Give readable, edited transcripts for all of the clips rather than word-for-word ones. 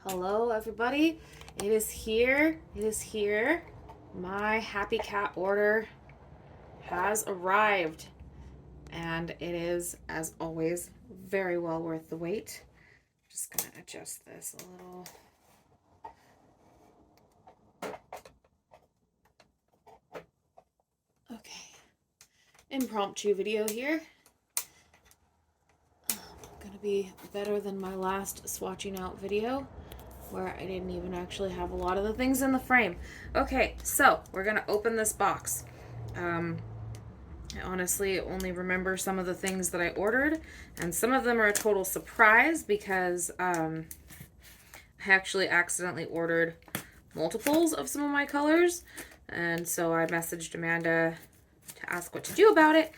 Hello everybody, it is here, my Happy Cat order has arrived and it is, as always, very well worth the wait. Just gonna adjust this a little. Okay, impromptu video here. Gonna be better than my last swatching out video, where I didn't even actually have a lot of the things in the frame. Okay, so we're gonna open this box. I honestly only remember some of the things that I ordered, and some of them are a total surprise because I actually accidentally ordered multiples of some of my colors, and so I messaged Amanda to ask what to do about it.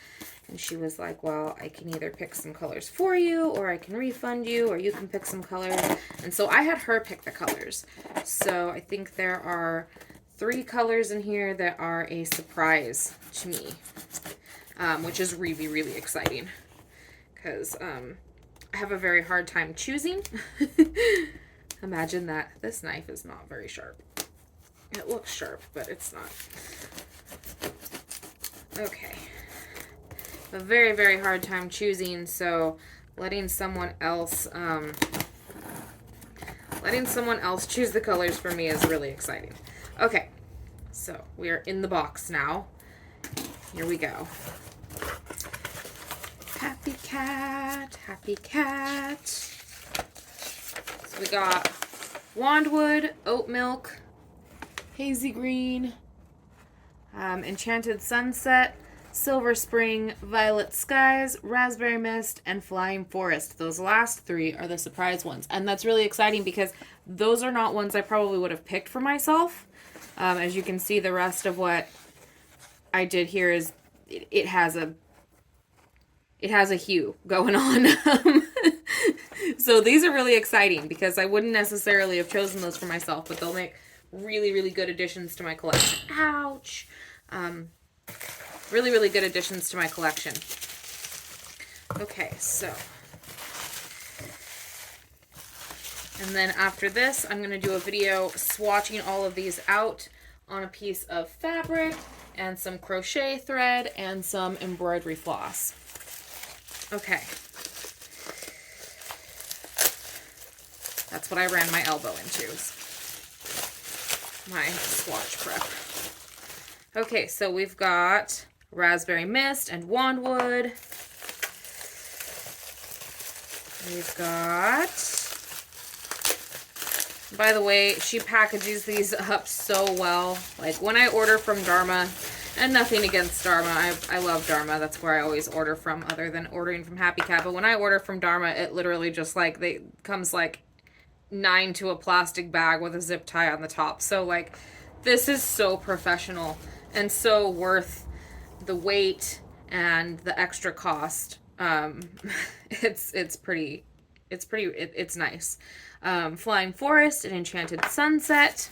And she was like, well, I can either pick some colors for you, or I can refund you, or you can pick some colors. And so I had her pick the colors. So I think there are 3 colors in here that are a surprise to me, which is really, really exciting. Because I have a very hard time choosing. Imagine that. This knife is not very sharp. It looks sharp, but it's not. Okay. A very, very hard time choosing, so letting someone else choose the colors for me is really exciting. Okay, so we are in the box now. Here we go. Happy cat, happy cat. So we got wandwood, oat milk, hazy green, enchanted sunset, silver spring, violet skies, raspberry mist, and flying forest. Those last 3 are the surprise ones. And that's really exciting because those are not ones I probably would have picked for myself. As you can see, the rest of what I did here is, it has a hue going on. So these are really exciting because I wouldn't necessarily have chosen those for myself, but they'll make really, really good additions to my collection. Ouch! Really, really good additions to my collection. Okay, so. And then after this, I'm going to do a video swatching all of these out on a piece of fabric and some crochet thread and some embroidery floss. Okay. That's what I ran my elbow into. My swatch prep. Okay, so we've got raspberry mist and wandwood. We've got, by the way, she packages these up so well. Like when I order from Dharma, and nothing against Dharma, I love Dharma, that's where I always order from other than ordering from Happy Cat, but when I order from Dharma, it literally just like, comes like 9 to a plastic bag with a zip tie on the top. So like, this is so professional and so worth the weight and the extra cost. It's nice. Flying forest and enchanted sunset.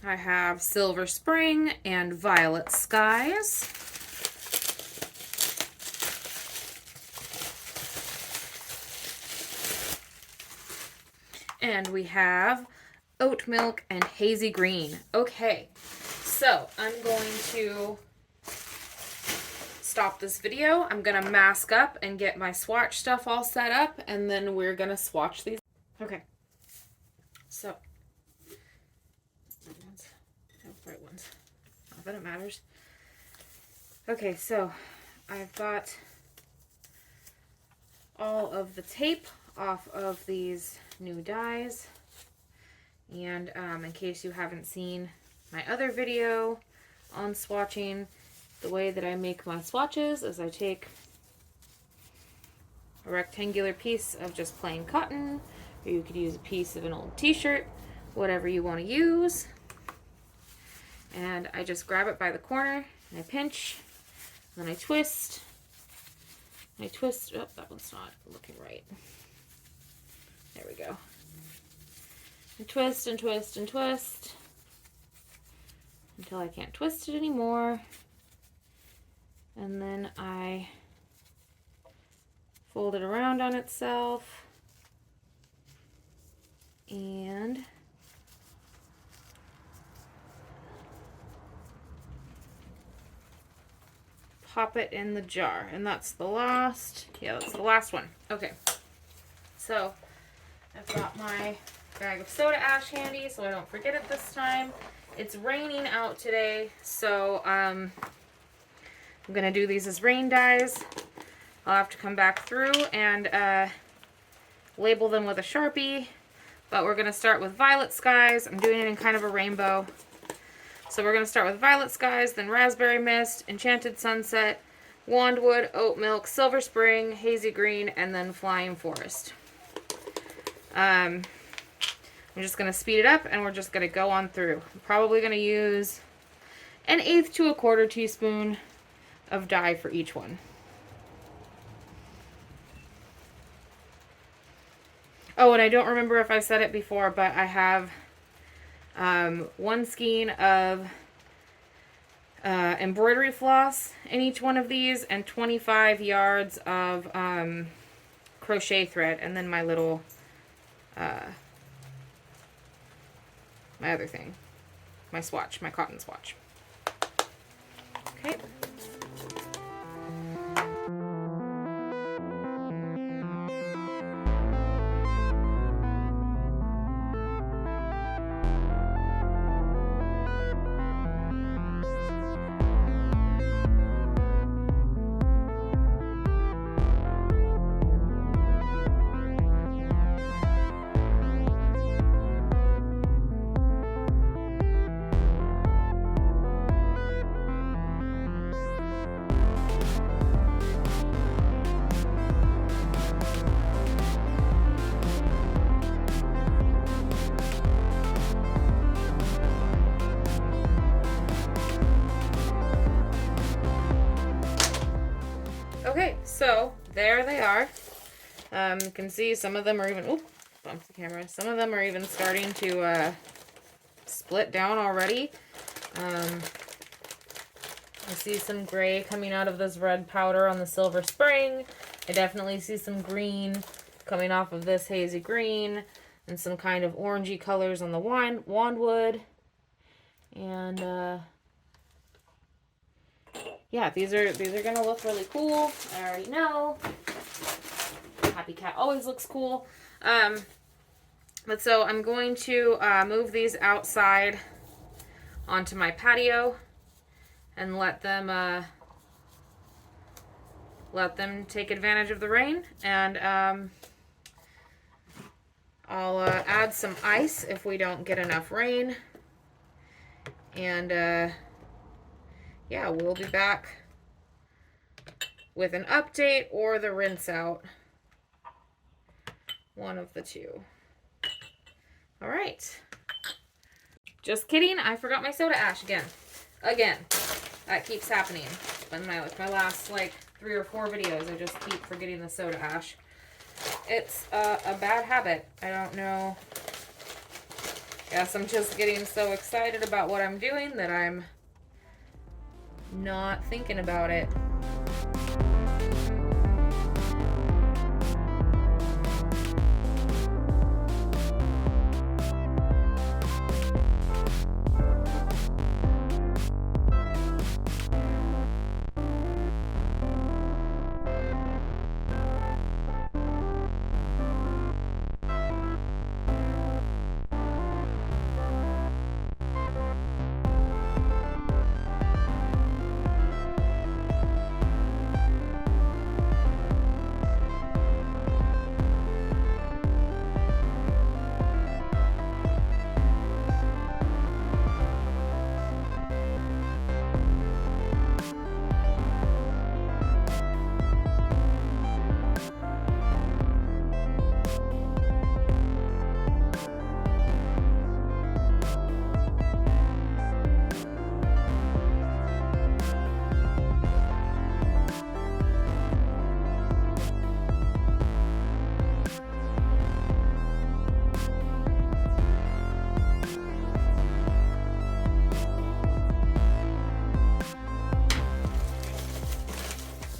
I have silver spring and violet skies. And we have oat milk and hazy green. Okay, so I'm going to stop this video. I'm going to mask up and get my swatch stuff all set up, and then we're going to swatch these. Okay, so, bright ones. Not that it matters. Okay, so I've got all of the tape off of these new dies, and in case you haven't seen my other video on swatching, the way that I make my swatches is I take a rectangular piece of just plain cotton, or you could use a piece of an old t-shirt, whatever you want to use, and I just grab it by the corner and I pinch, and then I twist. Oh, that one's not looking right. There we go. And twist and twist and twist until I can't twist it anymore. And then I fold it around on itself and pop it in the jar. And that's the last, that's the last one. Okay, so I've got my bag of soda ash handy so I don't forget it this time. It's raining out today, so I'm gonna do these as rain dyes. I'll have to come back through and label them with a Sharpie, but we're gonna start with Violet Skies. I'm doing it in kind of a rainbow. So we're gonna start with Violet Skies, then Raspberry Mist, Enchanted Sunset, Wandwood, Oat Milk, Silver Spring, Hazy Green, and then Flying Forest. I'm just going to speed it up and we're just going to go on through. I'm probably going to use 1/8 to 1/4 teaspoon of dye for each one. Oh, and I don't remember if I said it before, but I have 1 skein of embroidery floss in each one of these and 25 yards of crochet thread, and then my little my other thing, my swatch, my cotton swatch. Okay. Okay, so there they are. You can see some of them are even, oop, bump the camera. Some of them are even starting to split down already. I see some gray coming out of this red powder on the Silver Spring. I definitely see some green coming off of this hazy green, and some kind of orangey colors on the Wandwood. And yeah, these are gonna look really cool. I already know. Happy Cat always looks cool. But so I'm going to move these outside onto my patio and let them take advantage of the rain. And I'll add some ice if we don't get enough rain. And yeah, we'll be back with an update or the rinse out. One of the two. All right. Just kidding. I forgot my soda ash again. Again. That keeps happening. In my last 3 or 4 videos, I just keep forgetting the soda ash. It's a bad habit. I don't know. Guess I'm just getting so excited about what I'm doing that I'm not thinking about it.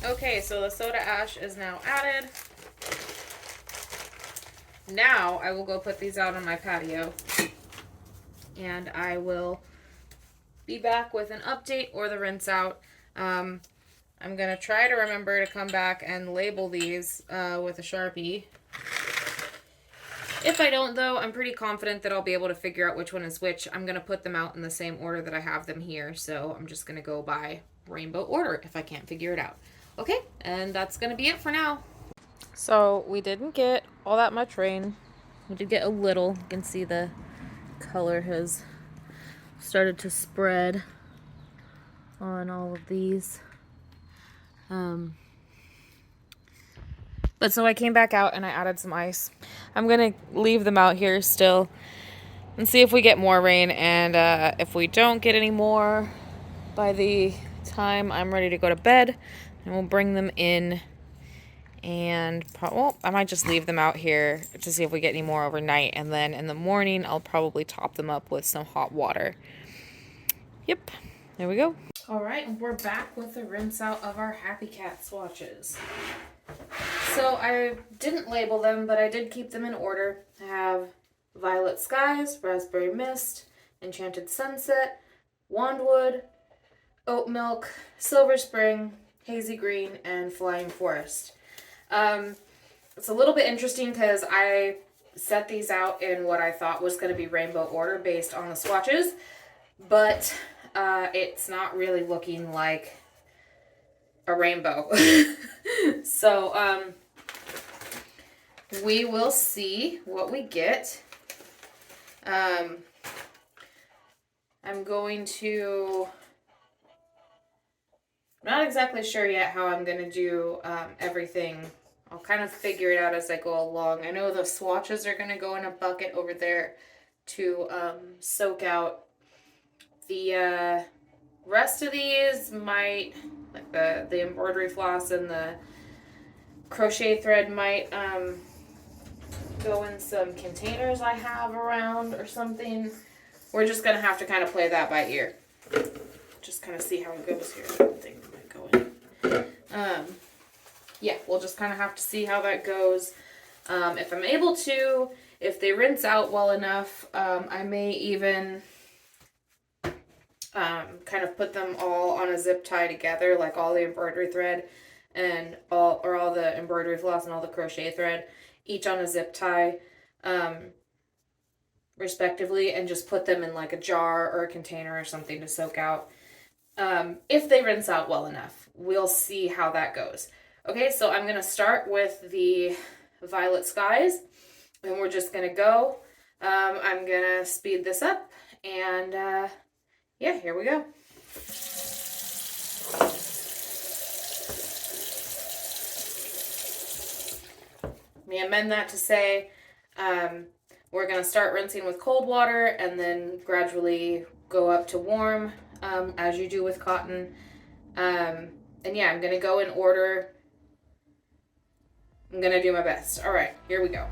Okay, so the soda ash is now added. Now I will go put these out on my patio, and I will be back with an update or the rinse out. I'm going to try to remember to come back and label these with a Sharpie. If I don't, though, I'm pretty confident that I'll be able to figure out which one is which. I'm going to put them out in the same order that I have them here, so I'm just going to go by rainbow order if I can't figure it out. Okay, and that's going to be it for now. So we didn't get all that much rain. We did get a little. You can see the color has started to spread on all of these. But so I came back out and I added some ice. I'm going to leave them out here still and see if we get more rain. And if we don't get any more by the time I'm ready to go to bed, then we'll bring them in. And, well, I might just leave them out here to see if we get any more overnight. And then in the morning, I'll probably top them up with some hot water. Yep, there we go. All right, we're back with the rinse out of our Happy Cat swatches. So I didn't label them, but I did keep them in order. I have Violet Skies, Raspberry Mist, Enchanted Sunset, Wandwood, Oat Milk, Silver Spring, Hazy Green, and Flying Forest. It's a little bit interesting because I set these out in what I thought was going to be rainbow order based on the swatches, but it's not really looking like a rainbow. So we will see what we get. I'm not exactly sure yet how I'm going to do everything. I'll kind of figure it out as I go along. I know the swatches are going to go in a bucket over there to soak out. The rest of these might, like the embroidery floss and the crochet thread might go in some containers I have around or something. We're just going to have to kind of play that by ear. Just kind of see how it goes here. I think it might go in. Yeah, we'll just kind of have to see how that goes. If I'm able to, if they rinse out well enough, I may even kind of put them all on a zip tie together, like all the embroidery thread and all the embroidery floss and all the crochet thread, each on a zip tie, respectively, and just put them in like a jar or a container or something to soak out. If they rinse out well enough, we'll see how that goes. Okay, so I'm going to start with the Violet Skies, and we're just going to go. I'm going to speed this up, and yeah, here we go. Let me amend that to say we're going to start rinsing with cold water and then gradually go up to warm, as you do with cotton. And yeah, I'm going to go in order. I'm going to do my best. All right, here we go.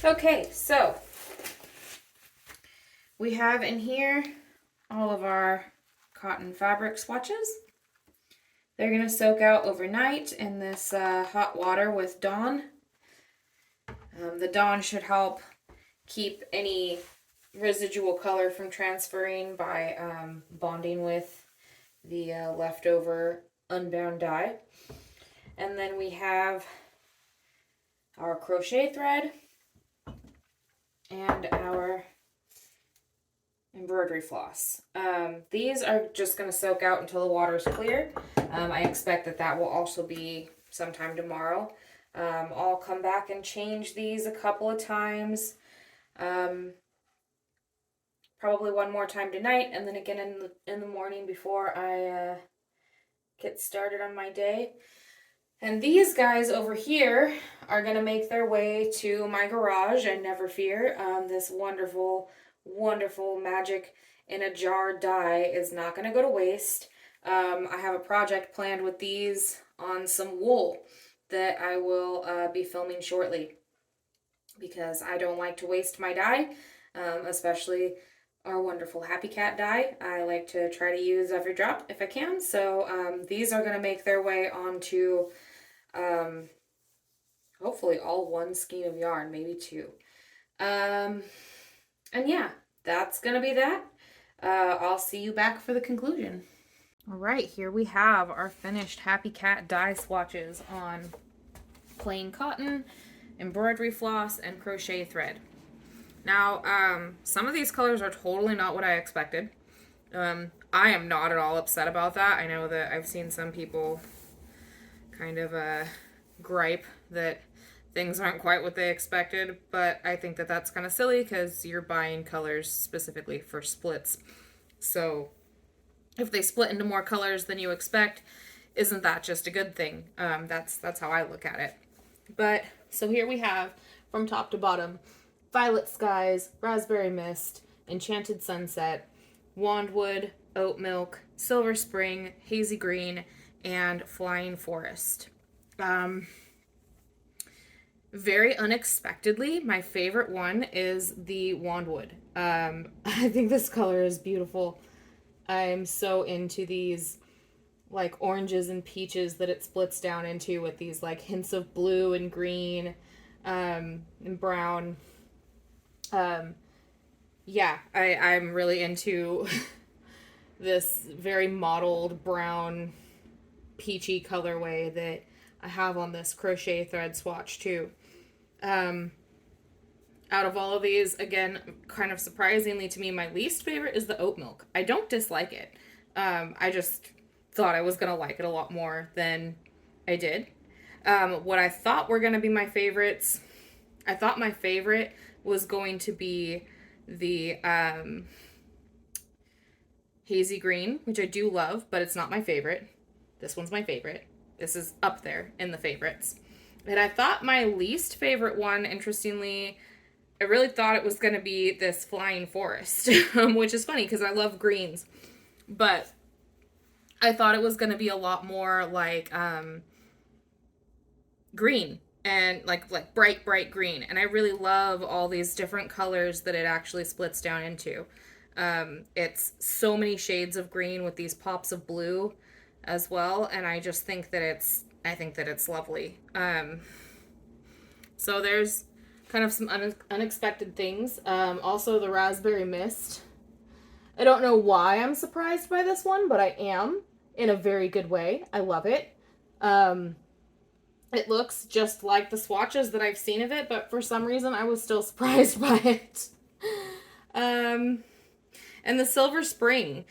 Okay, so we have in here all of our cotton fabric swatches. They're going to soak out overnight in this hot water with Dawn. The Dawn should help keep any residual color from transferring by bonding with the leftover unbound dye. And then we have our crochet thread and our embroidery floss. These are just going to soak out until the water is clear. I expect that will also be sometime tomorrow. I'll come back and change these a couple of times. Probably one more time tonight, and then again in the morning before I get started on my day. And these guys over here are going to make their way to my garage, and never fear, this wonderful, wonderful magic in a jar dye is not going to go to waste. I have a project planned with these on some wool that I will be filming shortly, because I don't like to waste my dye, especially our wonderful Happy Cat dye. I like to try to use every drop if I can. So these are going to make their way onto hopefully all one skein of yarn, maybe two. And yeah, that's going to be that. I'll see you back for the conclusion. All right, here we have our finished Happy Cat dye swatches on plain cotton, embroidery floss, and crochet thread. Now, some of these colors are totally not what I expected. I am not at all upset about that. I know that I've seen some people kind of gripe that things aren't quite what they expected, but I think that that's kind of silly because you're buying colors specifically for splits. So if they split into more colors than you expect, isn't that just a good thing? That's how I look at it. But so here we have, from top to bottom, Violet Skies, Raspberry Mist, Enchanted Sunset, Wandwood, Oat Milk, Silver Spring, Hazy Green, and Flying Forest. Very unexpectedly, my favorite one is the Wandwood. I think this color is beautiful. I'm so into these like oranges and peaches that it splits down into, with these like hints of blue and green and brown. Yeah, I'm really into this very mottled brown peachy colorway that I have on this crochet thread swatch too. Out of all of these, again, kind of surprisingly to me, my least favorite is the oat milk. I don't dislike it. I just thought I was going to like it a lot more than I did. What I thought were going to be my favorites, I thought my favorite was going to be the Hazy Green, which I do love, but it's not my favorite. This one's my favorite. This is up there in the favorites. And I thought my least favorite one, interestingly, I really thought it was going to be this Flying Forest, which is funny because I love greens. But I thought it was going to be a lot more like green and like bright green. And I really love all these different colors that it actually splits down into. It's so many shades of green with these pops of blue as well. And I just think that it's lovely. So there's kind of some unexpected things. Also the Raspberry Mist. I don't know why I'm surprised by this one, but I am, in a very good way. I love it. It looks just like the swatches that I've seen of it, but for some reason I was still surprised by it. And the Silver Spring.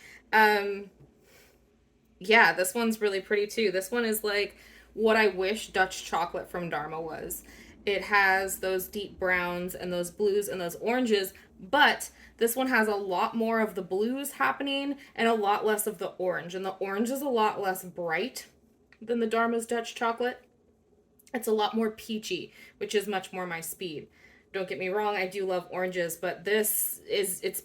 Yeah, this one's really pretty too. This one is like what I wish Dutch chocolate from Dharma was. It has those deep browns and those blues and those oranges, but this one has a lot more of the blues happening and a lot less of the orange. And the orange is a lot less bright than the Dharma's Dutch chocolate. It's a lot more peachy, which is much more my speed. Don't get me wrong, I do love oranges, but this is, it's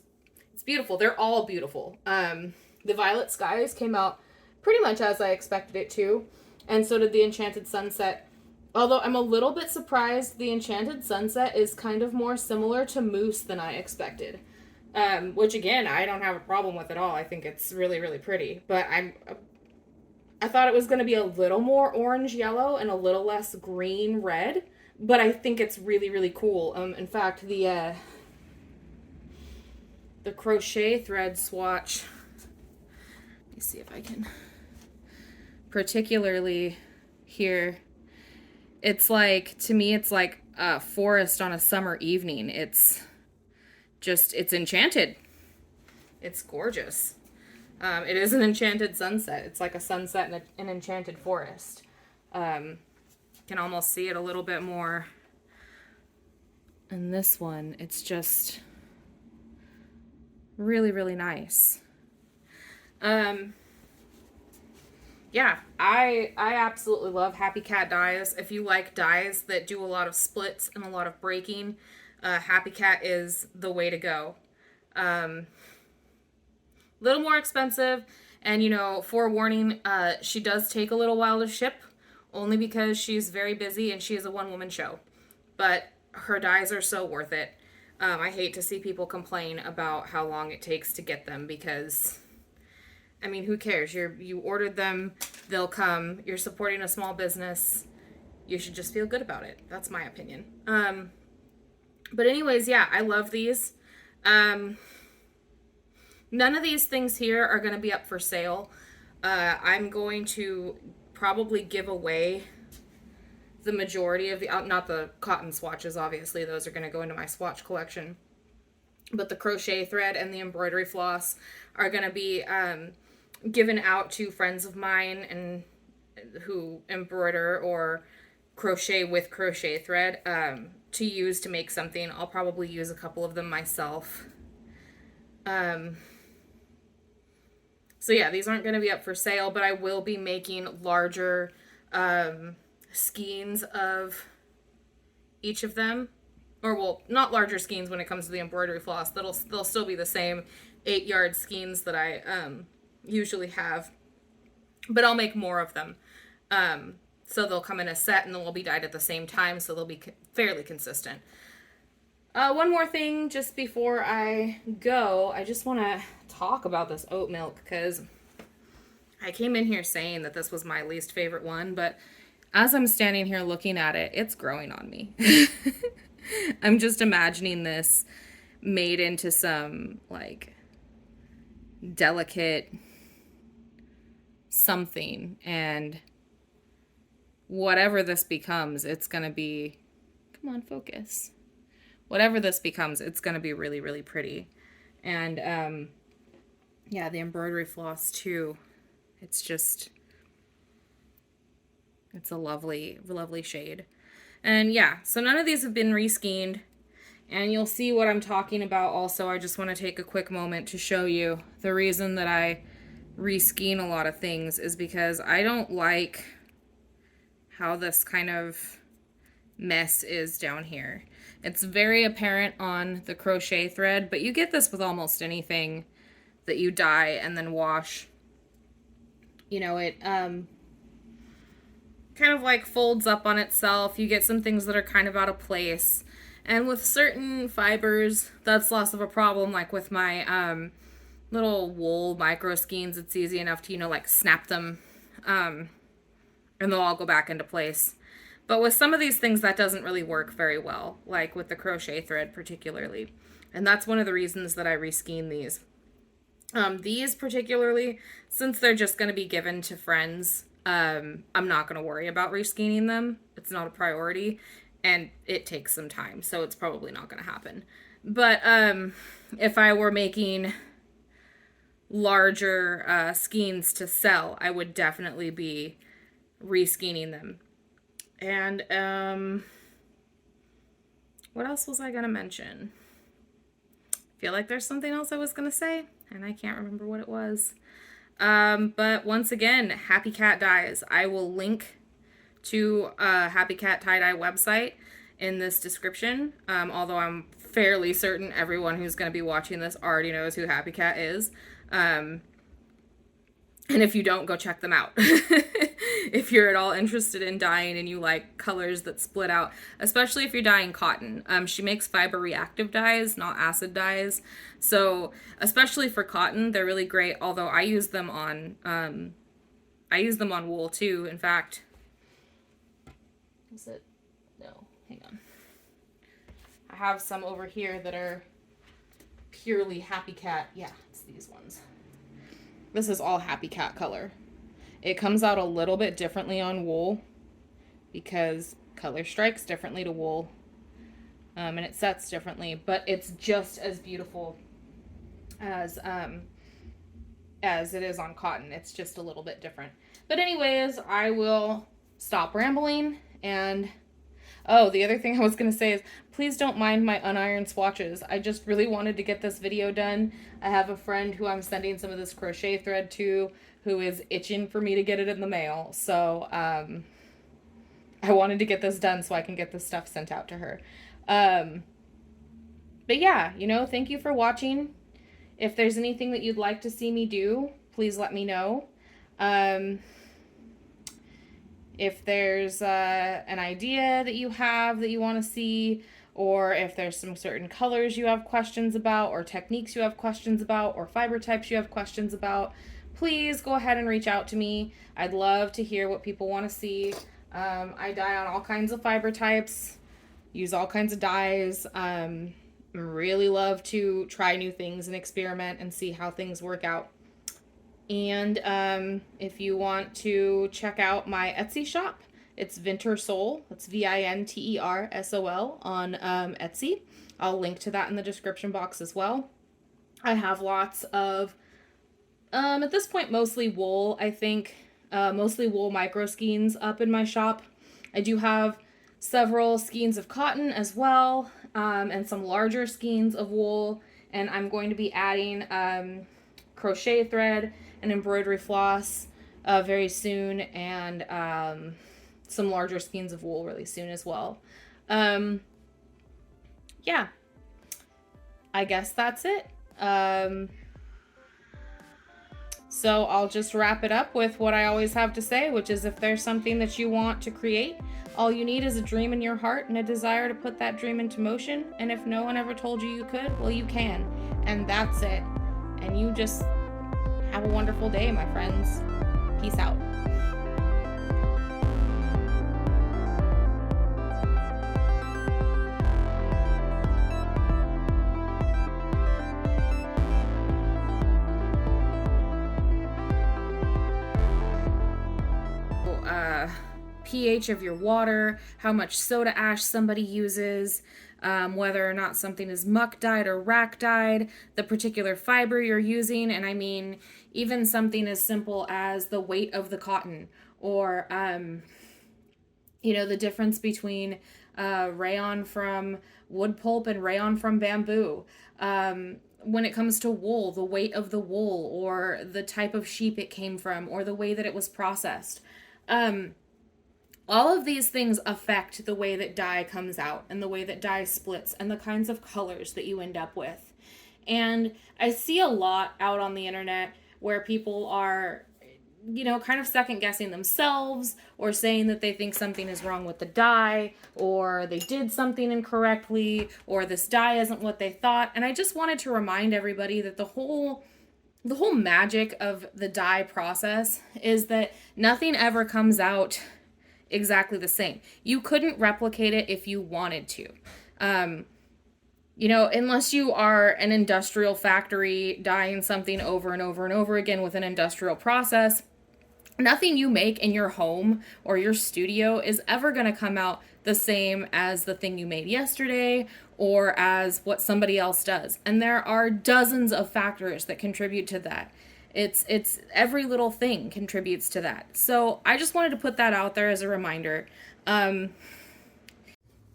beautiful. They're all beautiful. The Violet Skies came out pretty much as I expected it to, and so did the Enchanted Sunset. Although I'm a little bit surprised the Enchanted Sunset is kind of more similar to Moose than I expected. Which again, I don't have a problem with at all. I think it's really, really pretty. But I thought it was going to be a little more orange yellow and a little less green red. But I think it's really, really cool. In fact, the crochet thread swatch. Let me see if I can. Particularly here, it's like, to me, it's like a forest on a summer evening. It's enchanted. It's gorgeous. It is an enchanted sunset. It's like a sunset in an enchanted forest. Can almost see it a little bit more. And this one, it's just really, really nice. Yeah, I absolutely love Happy Cat dies. If you like dies that do a lot of splits and a lot of breaking, Happy Cat is the way to go. Little more expensive, and forewarning, she does take a little while to ship, only because she's very busy and she is a one-woman show. But her dies are so worth it. I hate to see people complain about how long it takes to get them, because I mean, who cares? You ordered them, they'll come. You're supporting a small business. You should just feel good about it. That's my opinion. But anyways, yeah, I love these. None of these things here are going to be up for sale. I'm going to probably give away the majority of the, not the cotton swatches, obviously. Those are going to go into my swatch collection. But the crochet thread and the embroidery floss are going to be given out to friends of mine and who embroider or crochet with crochet thread to use to make something. I'll probably use a couple of them myself. So yeah, these aren't going to be up for sale, but I will be making larger skeins of each of them. Or, well, not larger skeins when it comes to the embroidery floss. They'll still be the same 8-yard skeins that I usually have. But I'll make more of them. So they'll come in a set and they'll be dyed at the same time, so they'll be fairly consistent. One more thing just before I go, I just want to talk about this oat milk, because I came in here saying that this was my least favorite one, but as I'm standing here looking at it, it's growing on me. I'm just imagining this made into some, like, delicate something, and whatever this becomes, it's gonna be, come on, focus. Whatever this becomes, it's gonna be really, really pretty. And, yeah, the embroidery floss, too. It's just, it's a lovely, lovely shade. And, yeah, so none of these have been reskeined. And you'll see what I'm talking about also. I just want to take a quick moment to show you the reason that I reskein a lot of things is because I don't like how this kind of mess is down here. It's very apparent on the crochet thread, but you get this with almost anything that you dye and then wash. You know, it kind of like folds up on itself. You get some things that are kind of out of place. And with certain fibers, that's less of a problem. Like with my little wool micro skeins, it's easy enough to, like snap them and they'll all go back into place. But with some of these things, that doesn't really work very well, like with the crochet thread particularly. And that's one of the reasons that I reskein these. These particularly, since they're just going to be given to friends, I'm not going to worry about reskeining them. It's not a priority, and it takes some time, so it's probably not going to happen. But if I were making larger skeins to sell, I would definitely be reskeining them. And what else was I going to mention? I feel like there's something else I was going to say, and I can't remember what it was. But once again, Happy Cat Dies. I will link to Happy Cat tie-dye website in this description, although I'm fairly certain everyone who's going to be watching this already knows who Happy Cat is. And if you don't, go check them out. If you're at all interested in dyeing and you like colors that split out, especially if you're dyeing cotton. She makes fiber reactive dyes, not acid dyes. So especially for cotton, they're really great. Although I use them on wool too. In fact, is it? No, hang on. I have some over here that are purely Happy Cat. Yeah, it's these ones. This is all Happy Cat color. It comes out a little bit differently on wool because color strikes differently to wool, and it sets differently, but it's just as beautiful as it is on cotton. It's just a little bit different. But anyways, I will stop rambling. And oh, the other thing I was going to say is, please don't mind my unironed swatches. I just really wanted to get this video done. I have a friend who I'm sending some of this crochet thread to who is itching for me to get it in the mail. So I wanted to get this done so I can get this stuff sent out to her. But yeah, you know, thank you for watching. If there's anything that you'd like to see me do, please let me know. If there's an idea that you have that you want to see, or if there's some certain colors you have questions about, or techniques you have questions about, or fiber types you have questions about, please go ahead and reach out to me. I'd love to hear what people want to see. I dye on all kinds of fiber types, use all kinds of dyes. Really love to try new things and experiment and see how things work out. And if you want to check out my Etsy shop, it's Vintersol. That's Vintersol on Etsy. I'll link to that in the description box as well. I have lots of, at this point, mostly wool, I think. Mostly wool micro skeins up in my shop. I do have several skeins of cotton as well, and some larger skeins of wool. And I'm going to be adding crochet thread and embroidery floss very soon, and some larger skeins of wool really soon as well. Yeah, I guess that's it. So I'll just wrap it up with what I always have to say, which is, if there's something that you want to create, all you need is a dream in your heart and a desire to put that dream into motion. And if no one ever told you you could, well, you can. And that's it. And you just have a wonderful day, my friends. Peace out. pH of your water, how much soda ash somebody uses, whether or not something is muck dyed or rack dyed, the particular fiber you're using, and I mean even something as simple as the weight of the cotton, or the difference between rayon from wood pulp and rayon from bamboo. When it comes to wool, the weight of the wool, or the type of sheep it came from, or the way that it was processed. All of these things affect the way that dye comes out, and the way that dye splits, and the kinds of colors that you end up with. And I see a lot out on the internet where people are, kind of second guessing themselves, or saying that they think something is wrong with the dye, or they did something incorrectly, or this dye isn't what they thought. And I just wanted to remind everybody that the whole magic of the dye process is that nothing ever comes out exactly the same. You couldn't replicate it if you wanted to. Unless you are an industrial factory dyeing something over and over and over again with an industrial process, nothing you make in your home or your studio is ever going to come out the same as the thing you made yesterday, or as what somebody else does. And there are dozens of factors that contribute to that. It's every little thing contributes to that. So I just wanted to put that out there as a reminder.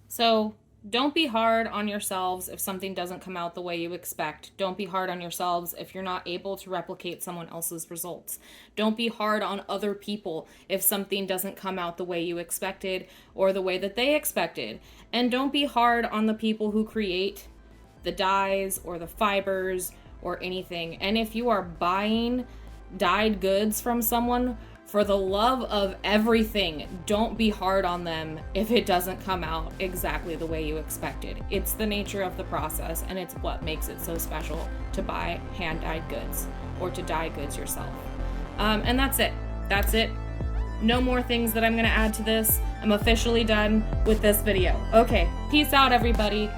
So don't be hard on yourselves if something doesn't come out the way you expect. Don't be hard on yourselves if you're not able to replicate someone else's results. Don't be hard on other people if something doesn't come out the way you expected, or the way that they expected. And don't be hard on the people who create the dyes or the fibers or anything. And if you are buying dyed goods from someone, for the love of everything, don't be hard on them if it doesn't come out exactly the way you expected. It's the nature of the process, and it's what makes it so special to buy hand-dyed goods or to dye goods yourself. And that's it. That's it. No more things that I'm going to add to this. I'm officially done with this video. Okay, peace out, everybody.